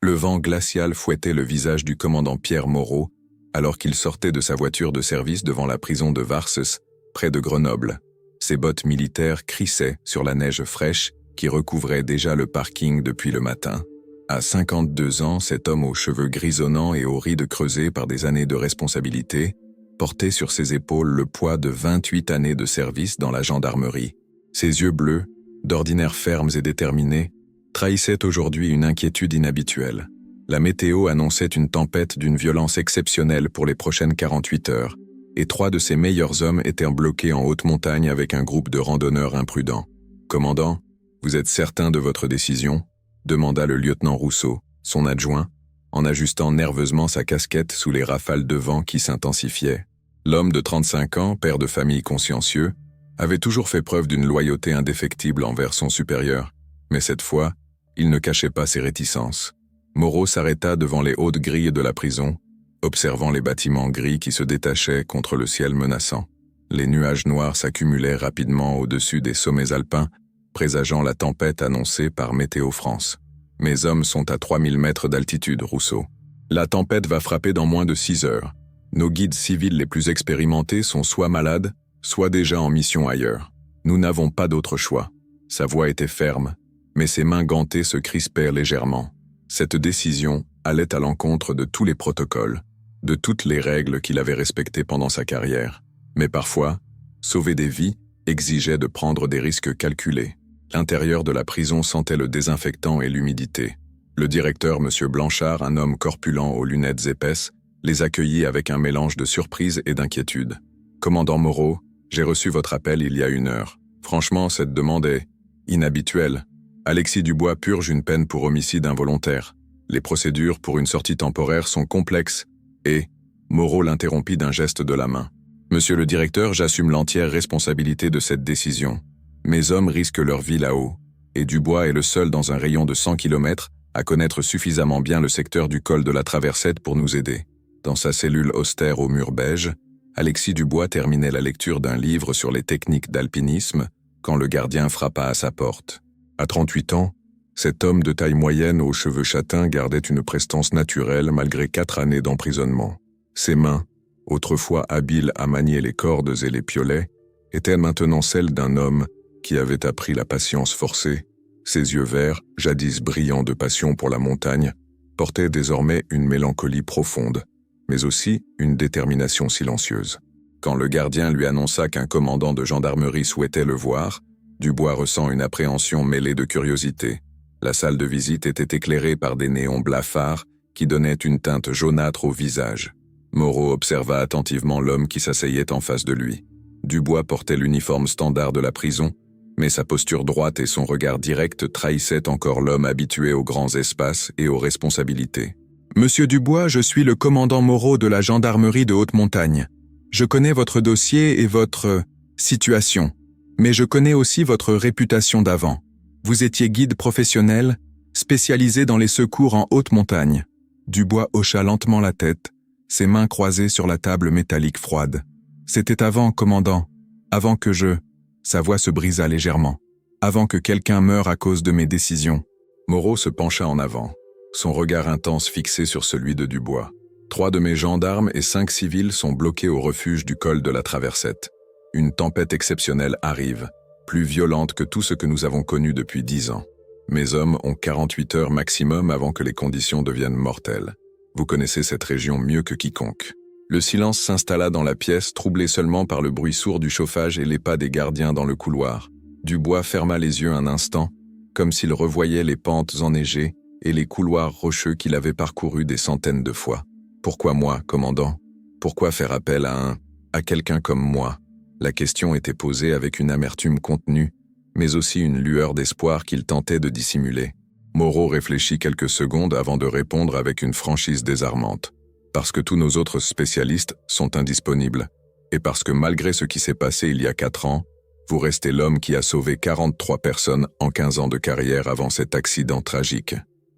Le vent glacial fouettait le visage du commandant Pierre Moreau alors qu'il sortait de sa voiture de service devant la prison de Varces, près de Grenoble. Ses bottes militaires crissaient sur la neige fraîche qui recouvrait déjà le parking depuis le matin. À 52 ans, cet homme aux cheveux grisonnants et aux rides creusées par des années de responsabilité portait sur ses épaules le poids de 28 années de service dans la gendarmerie. Ses yeux bleus, d'ordinaire fermes et déterminés, trahissaient aujourd'hui une inquiétude inhabituelle. La météo annonçait une tempête d'une violence exceptionnelle pour les prochaines 48 heures, et 3 de ses meilleurs hommes étaient bloqués en haute montagne avec un groupe de randonneurs imprudents. « Commandant, vous êtes certain de votre décision ?» demanda le lieutenant Rousseau, son adjoint, en ajustant nerveusement sa casquette sous les rafales de vent qui s'intensifiaient. L'homme de 35 ans, père de famille consciencieux, avait toujours fait preuve d'une loyauté indéfectible envers son supérieur, mais cette fois, il ne cachait pas ses réticences. Moreau s'arrêta devant les hautes grilles de la prison, observant les bâtiments gris qui se détachaient contre le ciel menaçant. Les nuages noirs s'accumulaient rapidement au-dessus des sommets alpins, présageant la tempête annoncée par Météo France. « Mes hommes sont à 3000 mètres d'altitude, Rousseau. La tempête va frapper dans moins de 6 heures. Nos guides civils les plus expérimentés sont soit malades, soit déjà en mission ailleurs. Nous n'avons pas d'autre choix. » Sa voix était ferme, mais ses mains gantées se crispèrent légèrement. Cette décision allait à l'encontre de tous les protocoles, de toutes les règles qu'il avait respectées pendant sa carrière. Mais parfois, sauver des vies exigeait de prendre des risques calculés. L'intérieur de la prison sentait le désinfectant et l'humidité. Le directeur, M. Blanchard, un homme corpulent aux lunettes épaisses, les accueillit avec un mélange de surprise et d'inquiétude. « Commandant Moreau, j'ai reçu votre appel il y a 1 heure. Franchement, cette demande est inhabituelle. Alexis Dubois purge une peine pour homicide involontaire. Les procédures pour une sortie temporaire sont complexes et... » Moreau l'interrompit d'un geste de la main. « Monsieur le directeur, j'assume l'entière responsabilité de cette décision. Mes hommes risquent leur vie là-haut, et Dubois est le seul dans un rayon de 100 km à connaître suffisamment bien le secteur du col de la Traversette pour nous aider. » Dans sa cellule austère au mur beige, Alexis Dubois terminait la lecture d'un livre sur les techniques d'alpinisme quand le gardien frappa à sa porte. À 38 ans, cet homme de taille moyenne aux cheveux châtains gardait une prestance naturelle malgré 4 années d'emprisonnement. Ses mains, autrefois habiles à manier les cordes et les piolets, étaient maintenant celles d'un homme qui avait appris la patience forcée. Ses yeux verts, jadis brillants de passion pour la montagne, portaient désormais une mélancolie profonde, mais aussi une détermination silencieuse. Quand le gardien lui annonça qu'un commandant de gendarmerie souhaitait le voir, Dubois ressent une appréhension mêlée de curiosité. La salle de visite était éclairée par des néons blafards qui donnaient une teinte jaunâtre au visage. Moreau observa attentivement l'homme qui s'asseyait en face de lui. Dubois portait l'uniforme standard de la prison, mais sa posture droite et son regard direct trahissaient encore l'homme habitué aux grands espaces et aux responsabilités. « Monsieur Dubois, je suis le commandant Moreau de la gendarmerie de Haute-Montagne. Je connais votre dossier et votre situation. Mais je connais aussi votre réputation d'avant. Vous étiez guide professionnel, spécialisé dans les secours en haute montagne. » Dubois hocha lentement la tête, ses mains croisées sur la table métallique froide. « C'était avant, commandant, avant que je... » Sa voix se brisa légèrement. « Avant que quelqu'un meure à cause de mes décisions. » Moreau se pencha en avant, son regard intense fixé sur celui de Dubois. « 3 de mes gendarmes et 5 civils sont bloqués au refuge du col de la Traversette. Une tempête exceptionnelle arrive, plus violente que tout ce que nous avons connu depuis 10 ans. Mes hommes ont 48 heures maximum avant que les conditions deviennent mortelles. Vous connaissez cette région mieux que quiconque. » Le silence s'installa dans la pièce, troublé seulement par le bruit sourd du chauffage et les pas des gardiens dans le couloir. Dubois ferma les yeux un instant, comme s'il revoyait les pentes enneigées et les couloirs rocheux qu'il avait parcourus des centaines de fois. « Pourquoi moi, commandant? Pourquoi faire appel à quelqu'un comme moi ?» La question était posée avec une amertume contenue, mais aussi une lueur d'espoir qu'il tentait de dissimuler. Moreau réfléchit quelques secondes avant de répondre avec une franchise désarmante. « Parce que tous nos autres spécialistes sont indisponibles, et parce que malgré ce qui s'est passé il y a 4 ans, vous restez l'homme qui a sauvé 43 personnes en 15 ans de carrière avant cet accident tragique.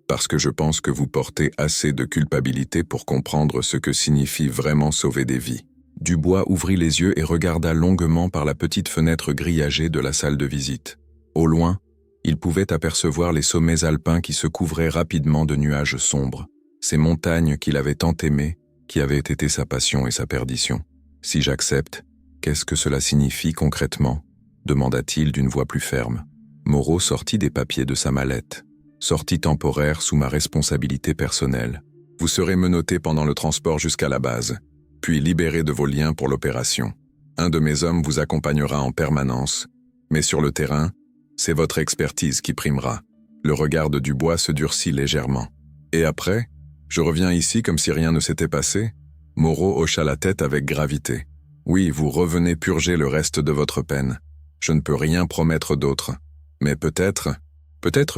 Parce que je pense que vous portez assez de culpabilité pour comprendre ce que signifie vraiment sauver des vies. » Dubois ouvrit les yeux et regarda longuement par la petite fenêtre grillagée de la salle de visite. Au loin, Il pouvait apercevoir les sommets alpins qui se couvraient rapidement de nuages sombres, ces montagnes qu'il avait tant aimées, qui avaient été sa passion et sa perdition. « Si j'accepte, qu'est-ce que cela signifie concrètement ?» demanda-t-il d'une voix plus ferme. Moreau sortit des papiers de sa mallette. « Sortie temporaire sous ma responsabilité personnelle. Vous serez menotté pendant le transport jusqu'à la base, puis libéré de vos liens pour l'opération. Un de mes hommes vous accompagnera en permanence, mais sur le terrain, c'est votre expertise qui primera. » Le regard de Dubois se durcit légèrement. « Et après, je reviens ici comme si rien ne s'était passé ?» Moreau hocha la tête avec gravité. « Oui, vous revenez purger le reste de votre peine. Je ne peux rien promettre d'autre. Mais peut-être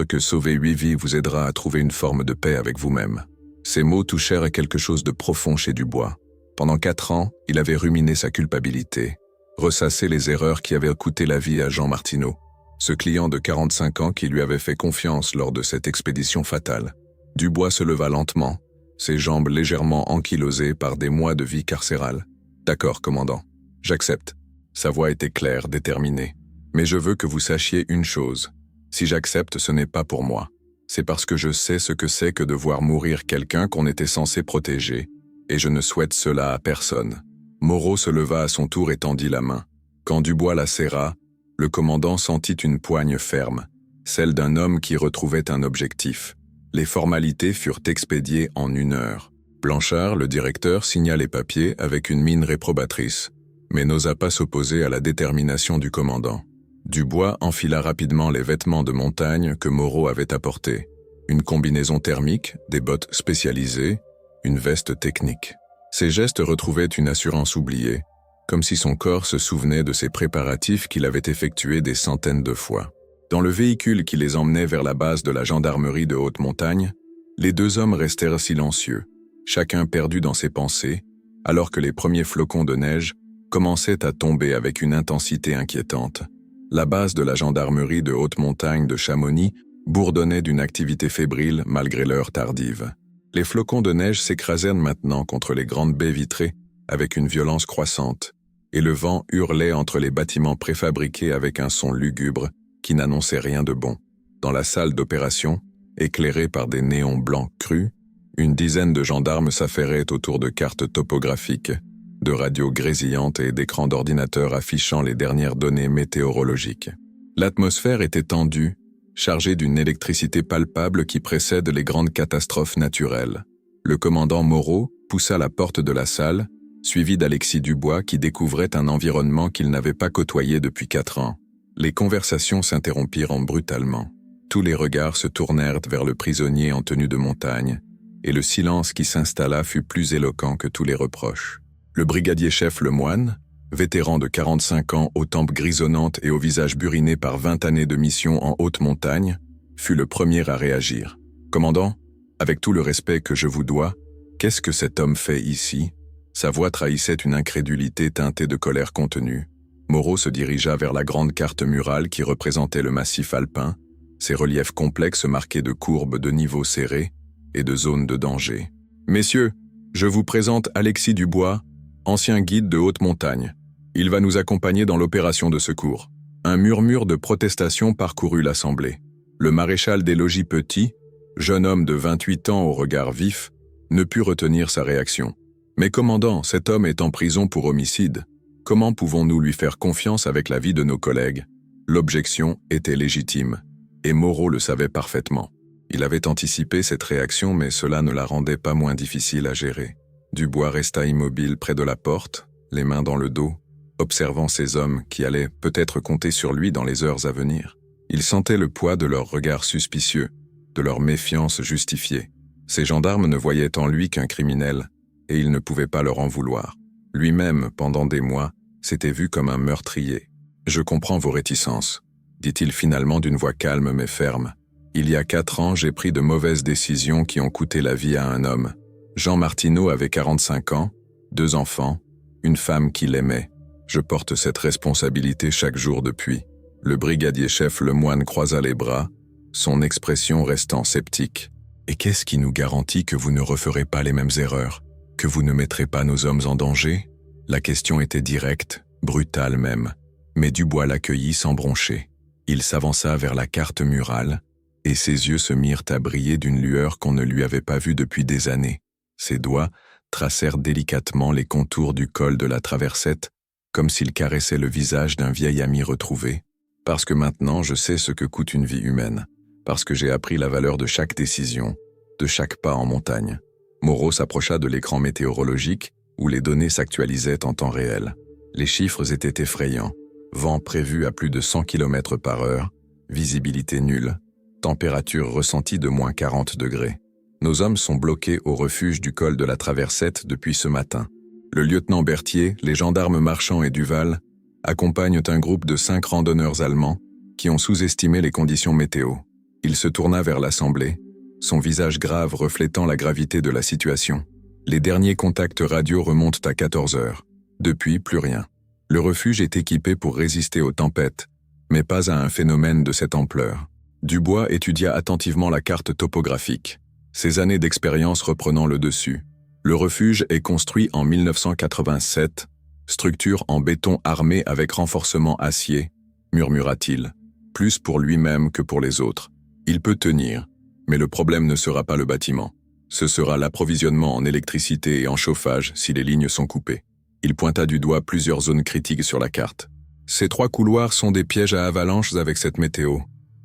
que sauver 8 vies vous aidera à trouver une forme de paix avec vous-même. » Ces mots touchèrent à quelque chose de profond chez Dubois. Pendant 4 ans, il avait ruminé sa culpabilité, ressassé les erreurs qui avaient coûté la vie à Jean Martineau, ce client de 45 ans qui lui avait fait confiance lors de cette expédition fatale. Dubois se leva lentement, ses jambes légèrement ankylosées par des mois de vie carcérale. « D'accord, commandant. J'accepte. » Sa voix était claire, déterminée. « Mais je veux que vous sachiez une chose. Si j'accepte, ce n'est pas pour moi. C'est parce que je sais ce que c'est que de voir mourir quelqu'un qu'on était censé protéger, et je ne souhaite cela à personne. » Moreau se leva à son tour et tendit la main. Quand Dubois la serra, le commandant sentit une poigne ferme, celle d'un homme qui retrouvait un objectif. Les formalités furent expédiées en 1 heure. Blanchard, le directeur, signa les papiers avec une mine réprobatrice, mais n'osa pas s'opposer à la détermination du commandant. Dubois enfila rapidement les vêtements de montagne que Moreau avait apportés. Une combinaison thermique, des bottes spécialisées, une veste technique. Ses gestes retrouvaient une assurance oubliée, comme si son corps se souvenait de ses préparatifs qu'il avait effectués des centaines de fois. Dans le véhicule qui les emmenait vers la base de la gendarmerie de haute montagne, les 2 hommes restèrent silencieux, chacun perdu dans ses pensées, alors que les premiers flocons de neige commençaient à tomber avec une intensité inquiétante. La base de la gendarmerie de haute montagne de Chamonix bourdonnait d'une activité fébrile malgré l'heure tardive. Les flocons de neige s'écrasèrent maintenant contre les grandes baies vitrées avec une violence croissante, et le vent hurlait entre les bâtiments préfabriqués avec un son lugubre qui n'annonçait rien de bon. Dans la salle d'opération, éclairée par des néons blancs crus, une dizaine de gendarmes s'affairaient autour de cartes topographiques, de radios grésillantes et d'écrans d'ordinateur affichant les dernières données météorologiques. L'atmosphère était tendue, chargée d'une électricité palpable qui précède les grandes catastrophes naturelles. Le commandant Moreau poussa la porte de la salle, suivi d'Alexis Dubois qui découvrait un environnement qu'il n'avait pas côtoyé depuis 4 ans. Les conversations s'interrompirent brutalement. Tous les regards se tournèrent vers le prisonnier en tenue de montagne, et le silence qui s'installa fut plus éloquent que tous les reproches. Le brigadier-chef Lemoine, vétéran de 45 ans aux tempes grisonnantes et au visage buriné par 20 années de mission en haute montagne, fut le premier à réagir. « Commandant, avec tout le respect que je vous dois, qu'est-ce que cet homme fait ici ?» Sa voix trahissait une incrédulité teintée de colère contenue. Moreau se dirigea vers la grande carte murale qui représentait le massif alpin, ses reliefs complexes marqués de courbes de niveaux serrés et de zones de danger. « Messieurs, je vous présente Alexis Dubois, ancien guide de haute montagne. Il va nous accompagner dans l'opération de secours. » Un murmure de protestation parcourut l'assemblée. Le maréchal des logis Petit, jeune homme de 28 ans au regard vif, ne put retenir sa réaction. « Mais commandant, cet homme est en prison pour homicide. Comment pouvons-nous lui faire confiance avec la vie de nos collègues ?» L'objection était légitime, et Moreau le savait parfaitement. Il avait anticipé cette réaction, mais cela ne la rendait pas moins difficile à gérer. Dubois resta immobile près de la porte, les mains dans le dos, observant ces hommes qui allaient peut-être compter sur lui dans les heures à venir. Il sentait le poids de leurs regards suspicieux, de leur méfiance justifiée. Ces gendarmes ne voyaient en lui qu'un criminel, et il ne pouvait pas leur en vouloir. Lui-même, pendant des mois, s'était vu comme un meurtrier. « Je comprends vos réticences », dit-il finalement d'une voix calme mais ferme. « Il y a 4 ans, j'ai pris de mauvaises décisions qui ont coûté la vie à un homme. Jean Martineau avait 45 ans, 2 enfants, une femme qu'il aimait. Je porte cette responsabilité chaque jour depuis. » Le brigadier-chef Lemoine croisa les bras, son expression restant sceptique. « Et qu'est-ce qui nous garantit que vous ne referez pas les mêmes erreurs? Que vous ne mettrez pas nos hommes en danger ?» La question était directe, brutale même, mais Dubois l'accueillit sans broncher. Il s'avança vers la carte murale, et ses yeux se mirent à briller d'une lueur qu'on ne lui avait pas vue depuis des années. Ses doigts tracèrent délicatement les contours du col de la traversette, comme s'il caressait le visage d'un vieil ami retrouvé. Parce que maintenant je sais ce que coûte une vie humaine, parce que j'ai appris la valeur de chaque décision, de chaque pas en montagne. Moreau s'approcha de l'écran météorologique où les données s'actualisaient en temps réel. Les chiffres étaient effrayants. Vent prévu à plus de 100 km/h, visibilité nulle, température ressentie de moins 40 degrés. Nos hommes sont bloqués au refuge du col de la Traversette depuis ce matin. Le lieutenant Berthier, les gendarmes Marchand et Duval accompagnent un groupe de 5 randonneurs allemands qui ont sous-estimé les conditions météo. Il se tourna vers l'assemblée, son visage grave reflétant la gravité de la situation. Les derniers contacts radio remontent à 14 heures. Depuis, plus rien. Le refuge est équipé pour résister aux tempêtes, mais pas à un phénomène de cette ampleur. Dubois étudia attentivement la carte topographique, ses années d'expérience reprenant le dessus. Le refuge est construit en 1987, structure en béton armé avec renforcement acier, murmura-t-il, plus pour lui-même que pour les autres. Il peut tenir, mais le problème ne sera pas le bâtiment. Ce sera l'approvisionnement en électricité et en chauffage si les lignes sont coupées. Il pointa du doigt plusieurs zones critiques sur la carte. Ces 3 couloirs sont des pièges à avalanches avec cette météo.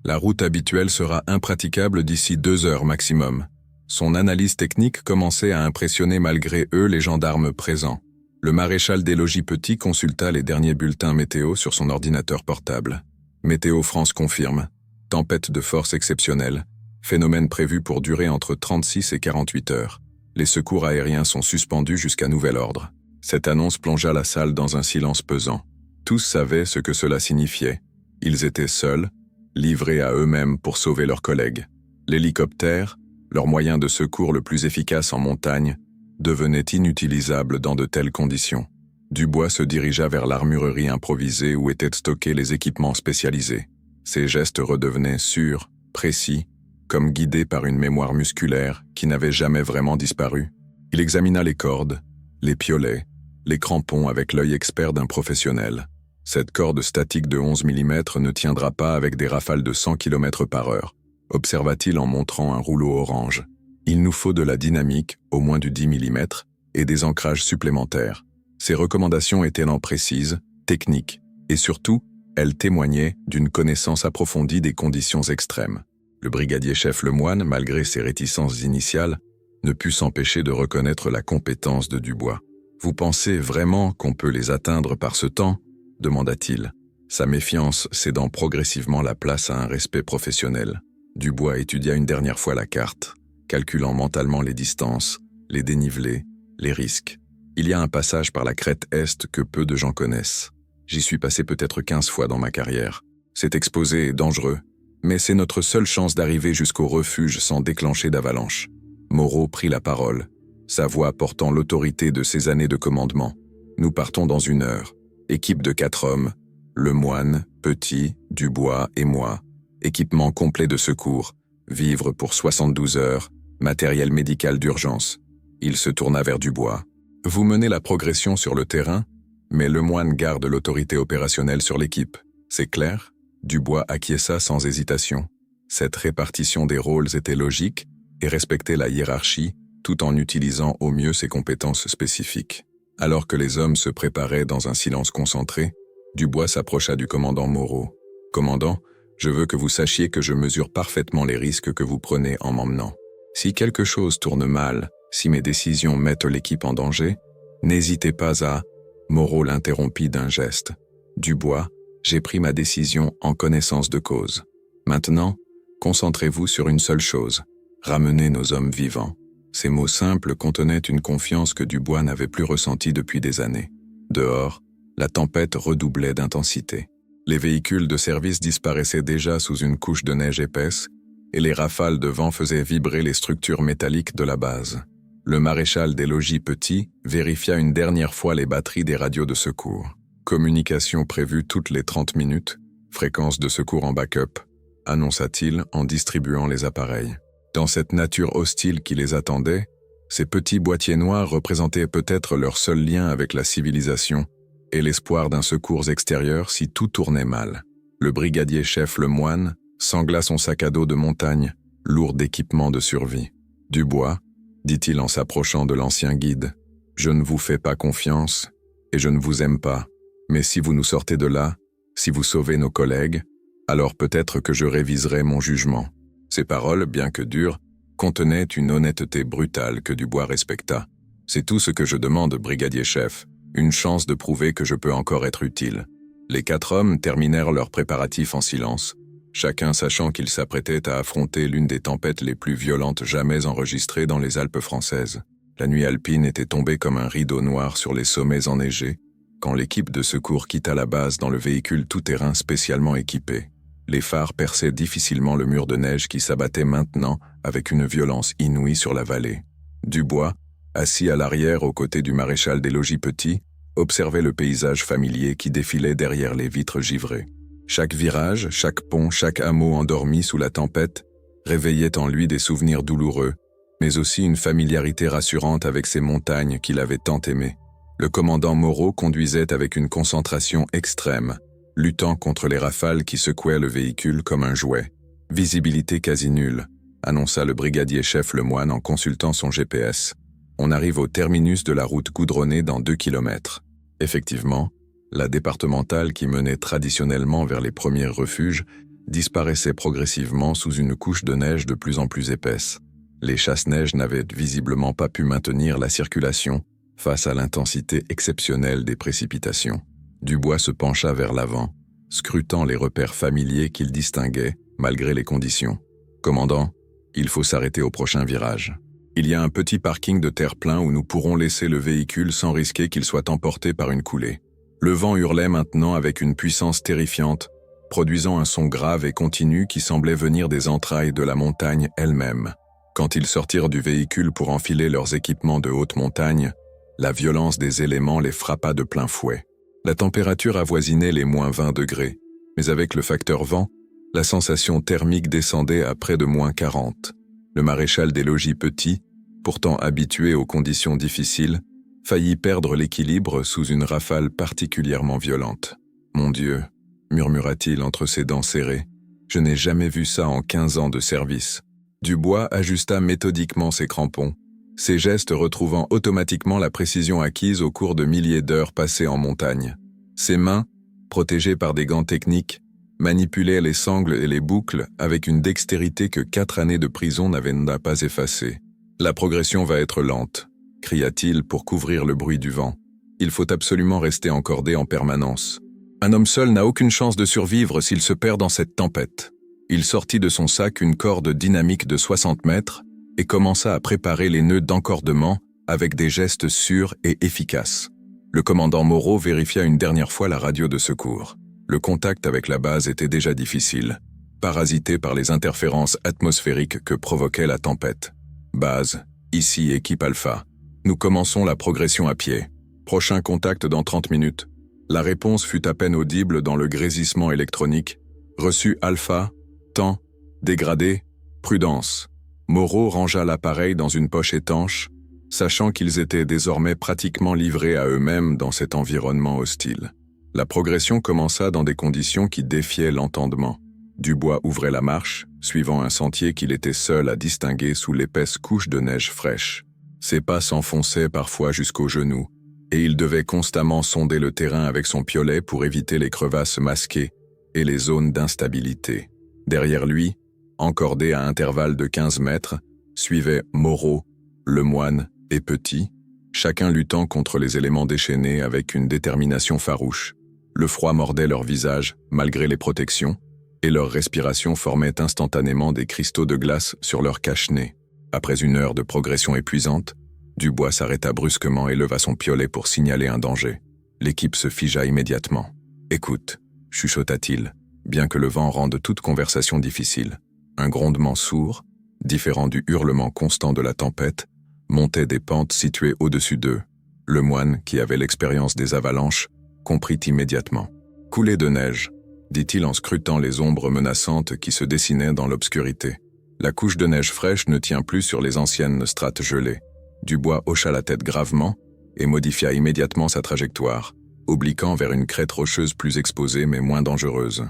La route habituelle sera impraticable d'ici 2 heures maximum. Son analyse technique commençait à impressionner malgré eux les gendarmes présents. Le maréchal des logis Petit consulta les derniers bulletins météo sur son ordinateur portable. Météo France confirme. Tempête de force exceptionnelle. Phénomène prévu pour durer entre 36 et 48 heures. Les secours aériens sont suspendus jusqu'à nouvel ordre. Cette annonce plongea la salle dans un silence pesant. Tous savaient ce que cela signifiait. Ils étaient seuls, livrés à eux-mêmes pour sauver leurs collègues. L'hélicoptère, leur moyen de secours le plus efficace en montagne, devenait inutilisable dans de telles conditions. Dubois se dirigea vers l'armurerie improvisée où étaient stockés les équipements spécialisés. Ses gestes redevenaient sûrs, précis, comme guidés par une mémoire musculaire qui n'avait jamais vraiment disparu. Il examina les cordes, les piolets, les crampons avec l'œil expert d'un professionnel. Cette corde statique de 11 mm ne tiendra pas avec des rafales de 100 km/h, observa-t-il en montrant un rouleau orange. Il nous faut de la dynamique, au moins du 10 mm, et des ancrages supplémentaires. Ces recommandations étaient précises, techniques, et surtout, elles témoignaient d'une connaissance approfondie des conditions extrêmes. Le brigadier-chef Lemoine, malgré ses réticences initiales, ne put s'empêcher de reconnaître la compétence de Dubois. « Vous pensez vraiment qu'on peut les atteindre par ce temps ?» demanda-t-il, sa méfiance cédant progressivement la place à un respect professionnel. Dubois étudia une dernière fois la carte, calculant mentalement les distances, les dénivelés, les risques. Il y a un passage par la crête Est que peu de gens connaissent. J'y suis passé peut-être 15 fois dans ma carrière. C'est exposé et dangereux, mais c'est notre seule chance d'arriver jusqu'au refuge sans déclencher d'avalanche. Moreau prit la parole, sa voix portant l'autorité de ses années de commandement. Nous partons dans 1 heure. Équipe de 4 hommes, Lemoine, Petit, Dubois et moi. Équipement complet de secours. Vivre pour 72 heures. Matériel médical d'urgence. Il se tourna vers Dubois. Vous menez la progression sur le terrain, mais Lemoine garde l'autorité opérationnelle sur l'équipe. C'est clair ? Dubois acquiesça sans hésitation. Cette répartition des rôles était logique et respectait la hiérarchie, tout en utilisant au mieux ses compétences spécifiques. Alors que les hommes se préparaient dans un silence concentré, Dubois s'approcha du commandant Moreau. « Commandant, je veux que vous sachiez que je mesure parfaitement les risques que vous prenez en m'emmenant. Si quelque chose tourne mal, si mes décisions mettent l'équipe en danger, n'hésitez pas à... » Moreau l'interrompit d'un geste. « Dubois, j'ai pris ma décision en connaissance de cause. Maintenant, concentrez-vous sur une seule chose, ramener nos hommes vivants. » Ces mots simples contenaient une confiance que Dubois n'avait plus ressentie depuis des années. Dehors, la tempête redoublait d'intensité. Les véhicules de service disparaissaient déjà sous une couche de neige épaisse, et les rafales de vent faisaient vibrer les structures métalliques de la base. Le maréchal des logis Petit vérifia une dernière fois les batteries des radios de secours. Communication prévue toutes les 30 minutes, fréquence de secours en backup, annonça-t-il en distribuant les appareils. Dans cette nature hostile qui les attendait, ces petits boîtiers noirs représentaient peut-être leur seul lien avec la civilisation et l'espoir d'un secours extérieur si tout tournait mal. Le brigadier chef Lemoine sangla son sac à dos de montagne, lourd d'équipements de survie. « Dubois, dit-il en s'approchant de l'ancien guide, je ne vous fais pas confiance et je ne vous aime pas. Mais si vous nous sortez de là, si vous sauvez nos collègues, alors peut-être que je réviserai mon jugement. » Ces paroles, bien que dures, contenaient une honnêteté brutale que Dubois respecta. « C'est tout ce que je demande, brigadier chef, une chance de prouver que je peux encore être utile. » Les 4 hommes terminèrent leurs préparatifs en silence, chacun sachant qu'ils s'apprêtaient à affronter l'une des tempêtes les plus violentes jamais enregistrées dans les Alpes françaises. La nuit alpine était tombée comme un rideau noir sur les sommets enneigés, quand l'équipe de secours quitta la base dans le véhicule tout-terrain spécialement équipé. Les phares perçaient difficilement le mur de neige qui s'abattait maintenant avec une violence inouïe sur la vallée. Dubois, assis à l'arrière aux côtés du maréchal des logis Petit, observait le paysage familier qui défilait derrière les vitres givrées. Chaque virage, chaque pont, chaque hameau endormi sous la tempête réveillait en lui des souvenirs douloureux, mais aussi une familiarité rassurante avec ces montagnes qu'il avait tant aimées. Le commandant Moreau conduisait avec une concentration extrême, luttant contre les rafales qui secouaient le véhicule comme un jouet. « Visibilité quasi nulle », annonça le brigadier chef Lemoine en consultant son GPS. « On arrive au terminus de la route goudronnée dans 2 kilomètres. » Effectivement, la départementale qui menait traditionnellement vers les premiers refuges disparaissait progressivement sous une couche de neige de plus en plus épaisse. Les chasse-neige n'avaient visiblement pas pu maintenir la circulation face à l'intensité exceptionnelle des précipitations. Dubois se pencha vers l'avant, scrutant les repères familiers qu'il distinguait malgré les conditions. « Commandant, il faut s'arrêter au prochain virage. Il y a un petit parking de terre-plein où nous pourrons laisser le véhicule sans risquer qu'il soit emporté par une coulée. » Le vent hurlait maintenant avec une puissance terrifiante, produisant un son grave et continu qui semblait venir des entrailles de la montagne elle-même. Quand ils sortirent du véhicule pour enfiler leurs équipements de haute montagne, la violence des éléments les frappa de plein fouet. La température avoisinait les -20 degrés, mais avec le facteur vent, la sensation thermique descendait à près de -40. Le maréchal des logis Petit, pourtant habitué aux conditions difficiles, faillit perdre l'équilibre sous une rafale particulièrement violente. « Mon Dieu !» murmura-t-il entre ses dents serrées. « Je n'ai jamais vu ça en 15 ans de service. » Dubois ajusta méthodiquement ses crampons, ses gestes retrouvant automatiquement la précision acquise au cours de milliers d'heures passées en montagne. Ses mains, protégées par des gants techniques, manipulaient les sangles et les boucles avec une dextérité que 4 années de prison n'avaient pas effacée. « La progression va être lente », cria-t-il pour couvrir le bruit du vent. « Il faut absolument rester encordé en permanence. Un homme seul n'a aucune chance de survivre s'il se perd dans cette tempête. » Il sortit de son sac une corde dynamique de 60 mètres et commença à préparer les nœuds d'encordement avec des gestes sûrs et efficaces. Le commandant Moreau vérifia une dernière fois la radio de secours. Le contact avec la base était déjà difficile, parasité par les interférences atmosphériques que provoquait la tempête. « Base, ici équipe Alpha. Nous commençons la progression à pied. Prochain contact dans 30 minutes. » La réponse fut à peine audible dans le grésissement électronique. « Reçu Alpha. Temps. Dégradé. Prudence. » Moreau rangea l'appareil dans une poche étanche, sachant qu'ils étaient désormais pratiquement livrés à eux-mêmes dans cet environnement hostile. La progression commença dans des conditions qui défiaient l'entendement. Dubois ouvrait la marche, suivant un sentier qu'il était seul à distinguer sous l'épaisse couche de neige fraîche. Ses pas s'enfonçaient parfois jusqu'aux genoux, et il devait constamment sonder le terrain avec son piolet pour éviter les crevasses masquées et les zones d'instabilité. Derrière lui, encordés à intervalles de 15 mètres, suivaient Moreau, Lemoine et Petit, chacun luttant contre les éléments déchaînés avec une détermination farouche. Le froid mordait leur visage, malgré les protections, et leur respiration formait instantanément des cristaux de glace sur leur cache-nez. Après une heure de progression épuisante, Dubois s'arrêta brusquement et leva son piolet pour signaler un danger. L'équipe se figea immédiatement. « Écoute », chuchota-t-il, bien que le vent rende toute conversation difficile. Un grondement sourd, différent du hurlement constant de la tempête, montait des pentes situées au-dessus d'eux. Lemoine, qui avait l'expérience des avalanches, comprit immédiatement. « Coulée de neige », dit-il en scrutant les ombres menaçantes qui se dessinaient dans l'obscurité. La couche de neige fraîche ne tient plus sur les anciennes strates gelées. Dubois hocha la tête gravement et modifia immédiatement sa trajectoire, obliquant vers une crête rocheuse plus exposée mais moins dangereuse.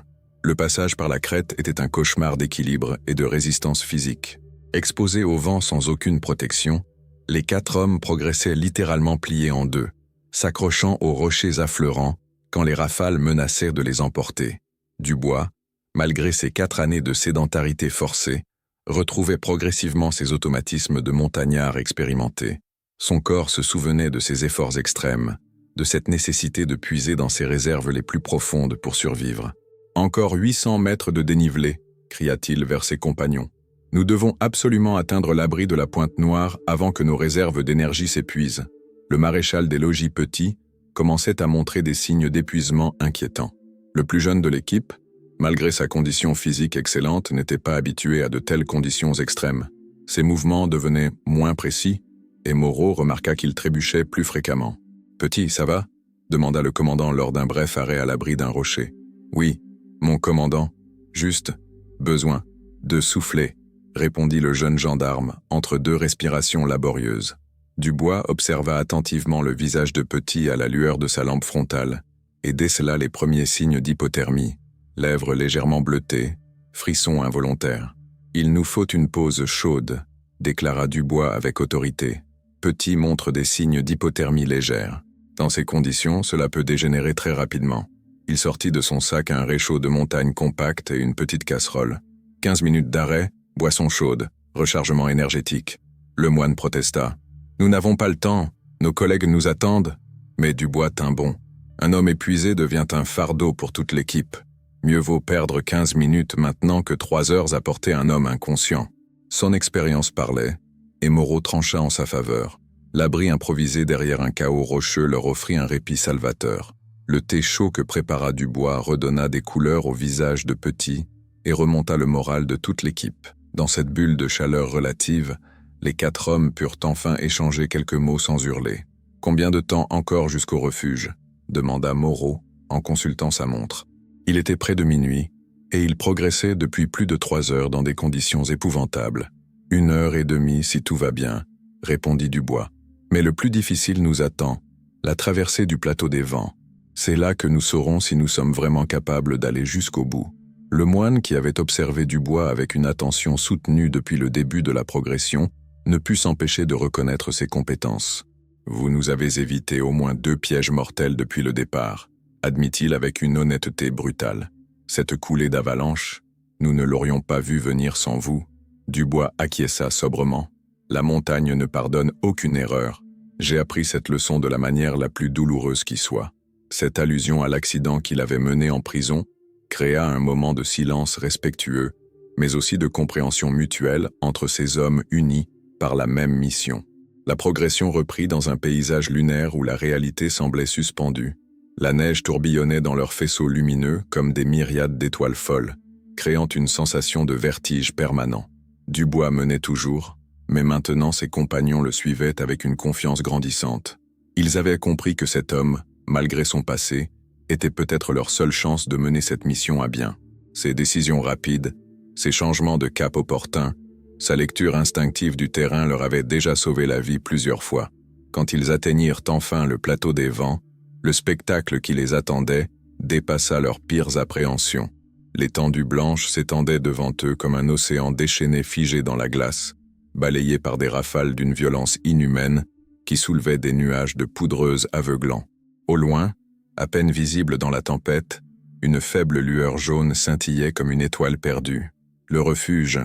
Le passage par la crête était un cauchemar d'équilibre et de résistance physique. Exposés au vent sans aucune protection, les 4 hommes progressaient littéralement pliés en deux, s'accrochant aux rochers affleurants quand les rafales menaçaient de les emporter. Dubois, malgré ses 4 années de sédentarité forcée, retrouvait progressivement ses automatismes de montagnard expérimenté. Son corps se souvenait de ses efforts extrêmes, de cette nécessité de puiser dans ses réserves les plus profondes pour survivre. « Encore 800 mètres de dénivelé », cria-t-il vers ses compagnons. « Nous devons absolument atteindre l'abri de la Pointe Noire avant que nos réserves d'énergie s'épuisent. » Le maréchal des logis Petit commençait à montrer des signes d'épuisement inquiétants. Le plus jeune de l'équipe, malgré sa condition physique excellente, n'était pas habitué à de telles conditions extrêmes. Ses mouvements devenaient moins précis, et Moreau remarqua qu'il trébuchait plus fréquemment. « Petit, ça va » demanda le commandant lors d'un bref arrêt à l'abri d'un rocher. « Oui, mon commandant. Juste, besoin de souffler », répondit le jeune gendarme, entre 2 respirations laborieuses. Dubois observa attentivement le visage de Petit à la lueur de sa lampe frontale, et décela les premiers signes d'hypothermie, lèvres légèrement bleutées, frissons involontaires. « Il nous faut une pause chaude », déclara Dubois avec autorité. Petit montre des signes d'hypothermie légère. Dans ces conditions, cela peut dégénérer très rapidement. Il sortit de son sac un réchaud de montagne compact et une petite casserole. 15 minutes d'arrêt, boisson chaude, rechargement énergétique. Le moine protesta. « Nous n'avons pas le temps, nos collègues nous attendent. » Mais Dubois tint bon. Un homme épuisé devient un fardeau pour toute l'équipe. Mieux vaut perdre 15 minutes maintenant que 3 heures à porter un homme inconscient. Son expérience parlait, et Moreau trancha en sa faveur. L'abri improvisé derrière un chaos rocheux leur offrit un répit salvateur. Le thé chaud que prépara Dubois redonna des couleurs au visage de Petit et remonta le moral de toute l'équipe. Dans cette bulle de chaleur relative, les 4 hommes purent enfin échanger quelques mots sans hurler. « Combien de temps encore jusqu'au refuge » demanda Moreau en consultant sa montre. Il était près de minuit, et il progressait depuis plus de 3 heures dans des conditions épouvantables. « 1 heure et demie si tout va bien », répondit Dubois. « Mais le plus difficile nous attend, la traversée du plateau des vents. C'est là que nous saurons si nous sommes vraiment capables d'aller jusqu'au bout. » Le moine, qui avait observé Dubois avec une attention soutenue depuis le début de la progression, ne put s'empêcher de reconnaître ses compétences. « Vous nous avez évité au moins 2 pièges mortels depuis le départ, » admit-il avec une honnêteté brutale. « Cette coulée d'avalanche, nous ne l'aurions pas vue venir sans vous. » Dubois acquiesça sobrement. « La montagne ne pardonne aucune erreur. J'ai appris cette leçon de la manière la plus douloureuse qui soit. » Cette allusion à l'accident qu'il avait mené en prison créa un moment de silence respectueux, mais aussi de compréhension mutuelle entre ces hommes unis par la même mission. La progression reprit dans un paysage lunaire où la réalité semblait suspendue. La neige tourbillonnait dans leurs faisceaux lumineux comme des myriades d'étoiles folles, créant une sensation de vertige permanent. Dubois menait toujours, mais maintenant ses compagnons le suivaient avec une confiance grandissante. Ils avaient compris que cet homme, malgré son passé, était peut-être leur seule chance de mener cette mission à bien. Ses décisions rapides, ses changements de cap opportuns, sa lecture instinctive du terrain leur avait déjà sauvé la vie plusieurs fois. Quand ils atteignirent enfin le plateau des vents, le spectacle qui les attendait dépassa leurs pires appréhensions. L'étendue blanche s'étendait devant eux comme un océan déchaîné figé dans la glace, balayé par des rafales d'une violence inhumaine qui soulevaient des nuages de poudreuse aveuglants. Au loin, à peine visible dans la tempête, une faible lueur jaune scintillait comme une étoile perdue. « Le refuge »,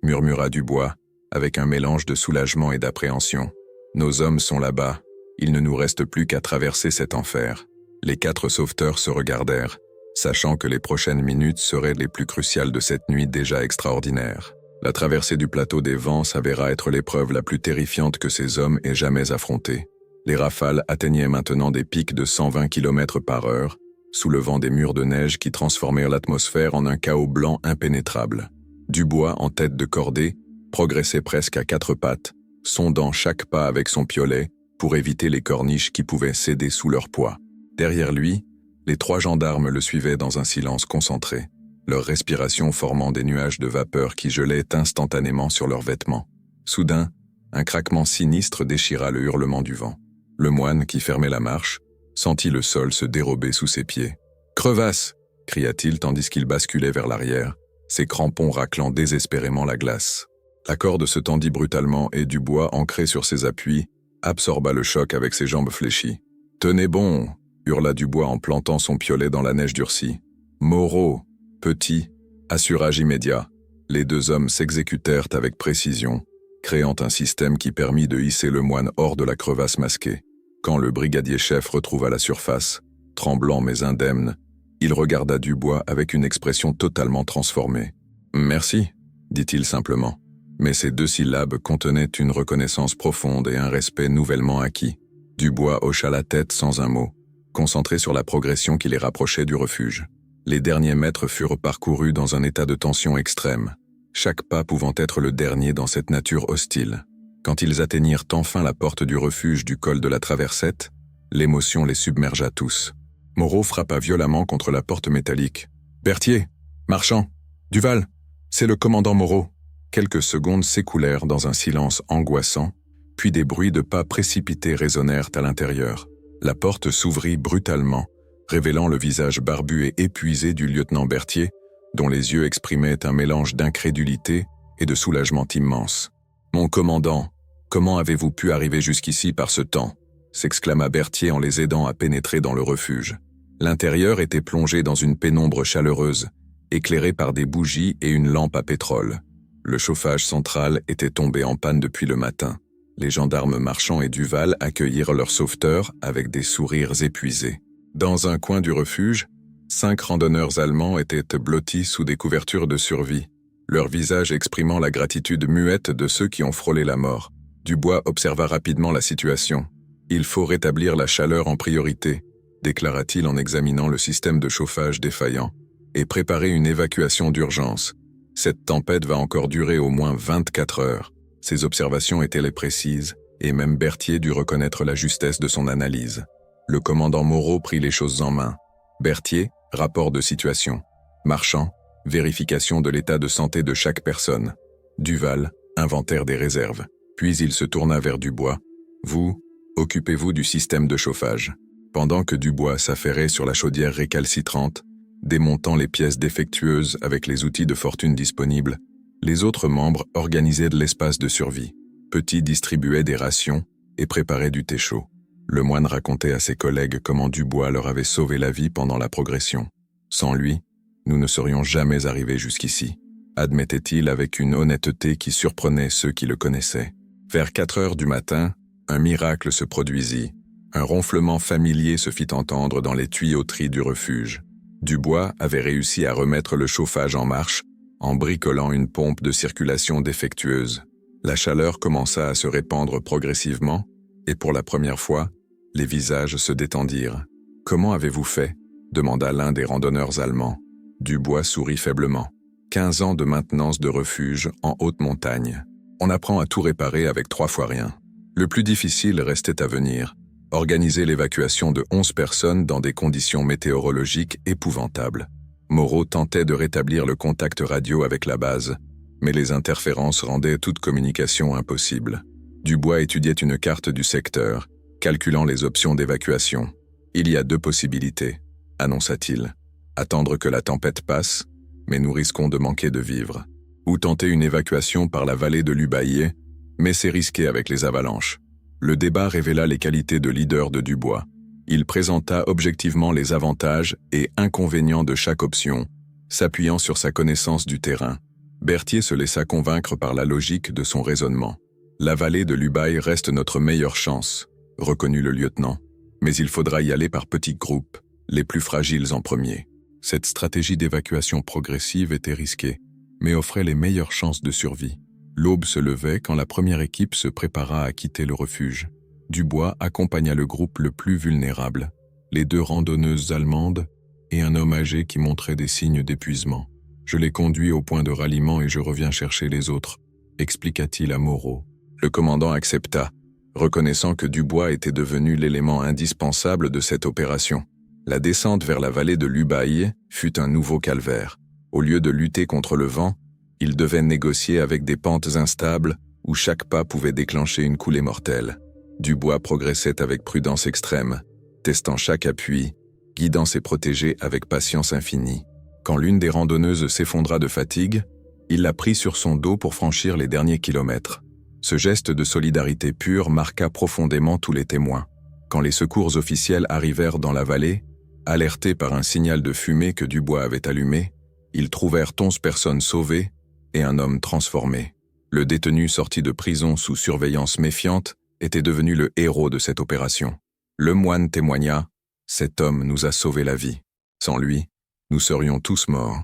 murmura Dubois, avec un mélange de soulagement et d'appréhension. « Nos hommes sont là-bas, il ne nous reste plus qu'à traverser cet enfer. » Les 4 sauveteurs se regardèrent, sachant que les prochaines minutes seraient les plus cruciales de cette nuit déjà extraordinaire. La traversée du plateau des vents s'avéra être l'épreuve la plus terrifiante que ces hommes aient jamais affrontée. Les rafales atteignaient maintenant des pics de 120 km/h, soulevant des murs de neige qui transformèrent l'atmosphère en un chaos blanc impénétrable. Dubois, en tête de cordée, progressait presque à 4 pattes, sondant chaque pas avec son piolet pour éviter les corniches qui pouvaient céder sous leur poids. Derrière lui, les 3 gendarmes le suivaient dans un silence concentré, leur respiration formant des nuages de vapeur qui gelaient instantanément sur leurs vêtements. Soudain, un craquement sinistre déchira le hurlement du vent. Le moine, qui fermait la marche, sentit le sol se dérober sous ses pieds. « Crevasse !» cria-t-il tandis qu'il basculait vers l'arrière, ses crampons raclant désespérément la glace. La corde se tendit brutalement et Dubois, ancré sur ses appuis, absorba le choc avec ses jambes fléchies. « Tenez bon !» hurla Dubois en plantant son piolet dans la neige durcie. « Moreau, petit, assurage immédiat. » Les deux hommes s'exécutèrent avec précision, créant un système qui permit de hisser le moine hors de la crevasse masquée. Quand le brigadier-chef retrouva la surface, tremblant mais indemne, il regarda Dubois avec une expression totalement transformée. « Merci », dit-il simplement. Mais ces deux syllabes contenaient une reconnaissance profonde et un respect nouvellement acquis. Dubois hocha la tête sans un mot, concentré sur la progression qui les rapprochait du refuge. Les derniers mètres furent parcourus dans un état de tension extrême, chaque pas pouvant être le dernier dans cette nature hostile. Quand ils atteignirent enfin la porte du refuge du col de la Traversette, l'émotion les submergea tous. Moreau frappa violemment contre la porte métallique. « Berthier, Marchand, Duval, c'est le commandant Moreau. » Quelques secondes s'écoulèrent dans un silence angoissant, puis des bruits de pas précipités résonnèrent à l'intérieur. La porte s'ouvrit brutalement, révélant le visage barbu et épuisé du lieutenant Berthier, dont les yeux exprimaient un mélange d'incrédulité et de soulagement immense. « Mon commandant, comment avez-vous pu arriver jusqu'ici par ce temps ?» s'exclama Berthier en les aidant à pénétrer dans le refuge. L'intérieur était plongé dans une pénombre chaleureuse, éclairé par des bougies et une lampe à pétrole. Le chauffage central était tombé en panne depuis le matin. Les gendarmes Marchand et Duval accueillirent leurs sauveteurs avec des sourires épuisés. Dans un coin du refuge, 5 randonneurs allemands étaient blottis sous des couvertures de survie, leur visage exprimant la gratitude muette de ceux qui ont frôlé la mort. Dubois observa rapidement la situation. « Il faut rétablir la chaleur en priorité », déclara-t-il en examinant le système de chauffage défaillant, « et préparer une évacuation d'urgence. Cette tempête va encore durer au moins 24 heures. » Ses observations étaient les précises, et même Berthier dut reconnaître la justesse de son analyse. Le commandant Moreau prit les choses en main. Berthier, rapport de situation. Marchand, vérification de l'état de santé de chaque personne. Duval, inventaire des réserves. Puis il se tourna vers Dubois. « Vous, occupez-vous du système de chauffage. » Pendant que Dubois s'affairait sur la chaudière récalcitrante, démontant les pièces défectueuses avec les outils de fortune disponibles, les autres membres organisaient de l'espace de survie. Petit distribuait des rations et préparait du thé chaud. Le moine racontait à ses collègues comment Dubois leur avait sauvé la vie pendant la progression. Sans lui, nous ne serions jamais arrivés jusqu'ici, admettait-il avec une honnêteté qui surprenait ceux qui le connaissaient. Vers 4 heures du matin, un miracle se produisit. Un ronflement familier se fit entendre dans les tuyauteries du refuge. Dubois avait réussi à remettre le chauffage en marche en bricolant une pompe de circulation défectueuse. La chaleur commença à se répandre progressivement et pour la première fois, les visages se détendirent. « Comment avez-vous fait ?» demanda l'un des randonneurs allemands. Dubois sourit faiblement. 15 ans de maintenance de refuge en haute montagne. On apprend à tout réparer avec 3 fois rien. Le plus difficile restait à venir. Organiser l'évacuation de 11 personnes dans des conditions météorologiques épouvantables. Moreau tentait de rétablir le contact radio avec la base, mais les interférences rendaient toute communication impossible. Dubois étudiait une carte du secteur, calculant les options d'évacuation. « Il y a 2 possibilités », annonça-t-il. « Attendre que la tempête passe, mais nous risquons de manquer de vivres. Ou tenter une évacuation par la vallée de l'Ubaye, mais c'est risqué avec les avalanches. » Le débat révéla les qualités de leader de Dubois. Il présenta objectivement les avantages et inconvénients de chaque option, s'appuyant sur sa connaissance du terrain. Berthier se laissa convaincre par la logique de son raisonnement. « La vallée de l'Ubaye reste notre meilleure chance », reconnut le lieutenant, « mais il faudra y aller par petits groupes, les plus fragiles en premier. » Cette stratégie d'évacuation progressive était risquée, mais offrait les meilleures chances de survie. L'aube se levait quand la première équipe se prépara à quitter le refuge. Dubois accompagna le groupe le plus vulnérable, les 2 randonneuses allemandes et un homme âgé qui montrait des signes d'épuisement. « Je les conduis au point de ralliement et je reviens chercher les autres », expliqua-t-il à Moreau. Le commandant accepta, reconnaissant que Dubois était devenu l'élément indispensable de cette opération. La descente vers la vallée de l'Ubaye fut un nouveau calvaire. Au lieu de lutter contre le vent, il devait négocier avec des pentes instables où chaque pas pouvait déclencher une coulée mortelle. Dubois progressait avec prudence extrême, testant chaque appui, guidant ses protégés avec patience infinie. Quand l'une des randonneuses s'effondra de fatigue, il la prit sur son dos pour franchir les derniers kilomètres. Ce geste de solidarité pure marqua profondément tous les témoins. Quand les secours officiels arrivèrent dans la vallée, alertés par un signal de fumée que Dubois avait allumé, ils trouvèrent 11 personnes sauvées et un homme transformé. Le détenu sorti de prison sous surveillance méfiante était devenu le héros de cette opération. Le moine témoigna « Cet homme nous a sauvé la vie. Sans lui, nous serions tous morts. »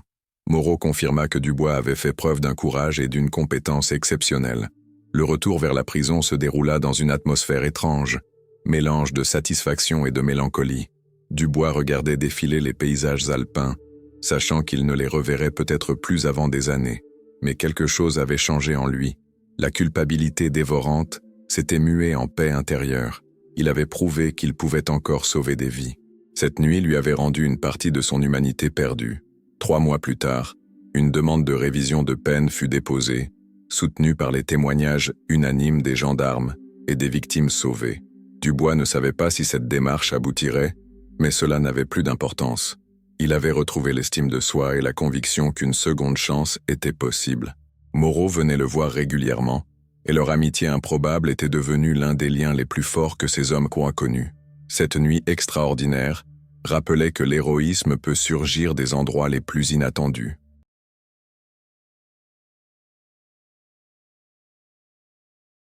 Moreau confirma que Dubois avait fait preuve d'un courage et d'une compétence exceptionnelle. Le retour vers la prison se déroula dans une atmosphère étrange, mélange de satisfaction et de mélancolie. Dubois regardait défiler les paysages alpins, sachant qu'il ne les reverrait peut-être plus avant des années. Mais quelque chose avait changé en lui. La culpabilité dévorante s'était muée en paix intérieure. Il avait prouvé qu'il pouvait encore sauver des vies. Cette nuit lui avait rendu une partie de son humanité perdue. 3 mois plus tard, une demande de révision de peine fut déposée, soutenue par les témoignages unanimes des gendarmes et des victimes sauvées. Dubois ne savait pas si cette démarche aboutirait, mais cela n'avait plus d'importance. Il avait retrouvé l'estime de soi et la conviction qu'une seconde chance était possible. Moreau venait le voir régulièrement, et leur amitié improbable était devenue l'un des liens les plus forts que ces hommes croient connus. Cette nuit extraordinaire rappelait que l'héroïsme peut surgir des endroits les plus inattendus.